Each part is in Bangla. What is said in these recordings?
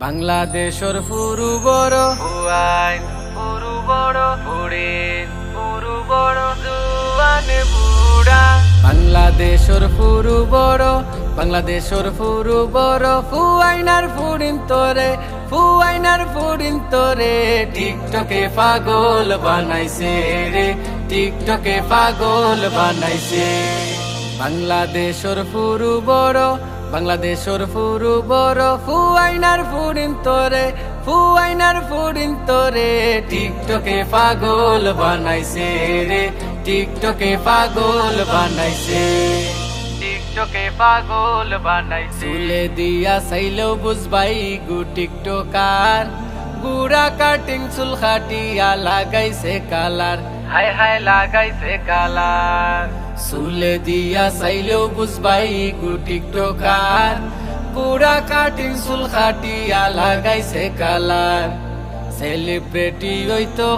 বাংলাদেশর ফুরু বড় হুয়াইন ফুরু বড় ফুরিন ফুরু বড় জুয়ান বুড়া বাংলাদেশর ফুরু বড় বাংলাদেশর ফুরু বড় ফুয়াইনার ফুরিন তোরে টিকটকে পাগল বানাইছে রে টিকটকে পাগল বানাইছে বাংলাদেশর ফুরু বড় বাংলাদেশর ফুরু বড় ফুয়াইনার ফুরিন তোরে টিকটকে পাগল বানাইছে রে টিকটকে পাগল বানাইছে টিকটকে পাগল বানাইছে চুলে দিয়া চাইলেও বুঝবাই গু টিকটকার বুড়া কাটিং চুল খাটিয়া লাগাইছে কালার হায় হায় লাগাইছে কালার চুলে দিয়া চাইলেও বুঝবাই গু টিকটকার বুড়া কাটিং চুল খাটিয়া লাগাইছে কালার সেলিব্রিটি হইতো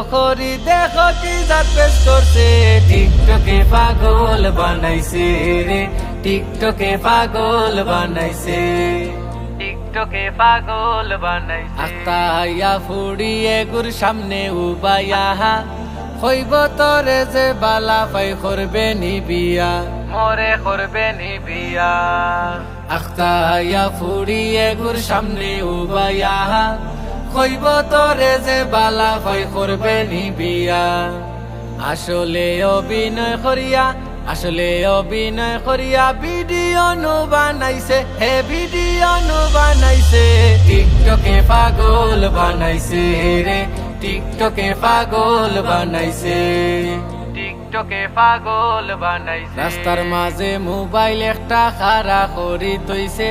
করি দেখো কি জাত পেশ করছে টিকটকে পাগল বানাইছে রে টিকটকে পাগল বানাইছে টিকটকে পাগল বানাইছে আস্তায়া ফুড়িয়ে গুর সামনে উবাইয়া হইব তোরে যে বালা পাই করবে নি বিয়া মরে করবে নি বিয়া আস্তায়া ফুড়িয়ে গুর সামনে উবাইয়া হইব তোরে যে বালা পাই করবে নি বিয়া আসলে অভিনয় করিয়া ভিডিও নু বানাইছে টিকটকে পাগল বানাইছে রে টিকটকে পাগল বানাইছে টিকটকে পাগল বানাইছে রাস্তার মাঝে মোবাইল একটা খাড়া করি তৈছে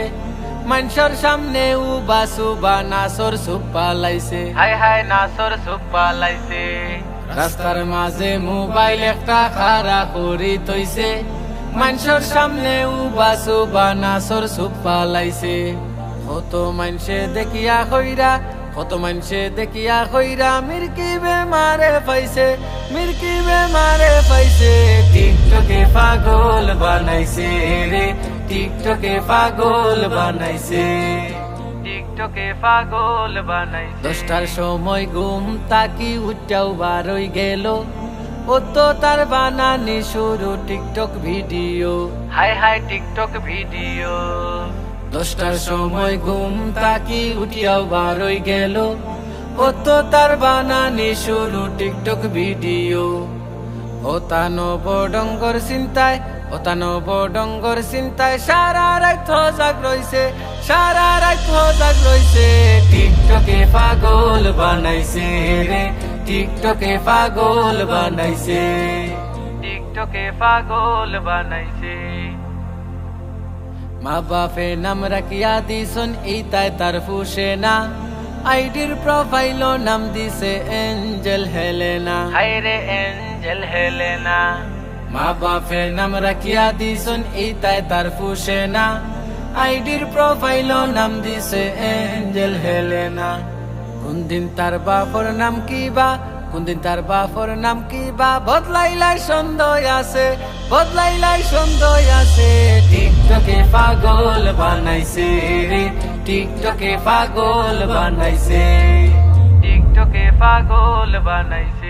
মানুষের সামনে উবা নাসর সুপ পালাইছে হায় হায় নাসর সুপ পালাইছে রাস্তার মাঝে মোবাইল একটা খাড়া করি তৈছে মানুষের সামনে উবা নাসর সুপ পালাইছে কত মানুষে দেখিয়া কইরা মির্কি বেমারে পাইছে টিকটকে পাগল বানাইছে রে টিকটকে পাগল বানাইছে টিকটকে পাগল বানাইছে 10টার সময় ঘুম তাকি উঠাও বারই গেল ও তো তার বানানি শুরু টিকটক ভিডিও হায় হায় টিকটক ভিডিও 10টার সময় ঘুম তাকি উঠিয়াও বারই গেল ও তো তার বানানি শুরু টিকটক ভিডিও ওতানব ডঙ্গর চিন্তায় সারা রাত জাগ রইছে টিকটকে পাগল বানাইছে রে টিকটকে পাগল বানাইছে টিকটকে পাগল বানাইছে মা বাপে নাম রাখিয়া দিছন এইটাই তার ফুসে না আইডির প্রোফাইল নাম দিছে এঞ্জেল হেলেনা হায় রে এঞ্জেল হেলেনা মা বাপে নাম রাখিয়া দিছন এইটাই তার ফুসে না আইডির প্রোফাইল নাম দিছে এঞ্জেল হেলেনা কোন দিন তার বাপর নাম কিবা বদলাইলাই সন্দেহ আছে টিকটকে পাগল বানাইছে রে টিকটকে পাগল বানাইছে টিকটকে পাগল বানাইছে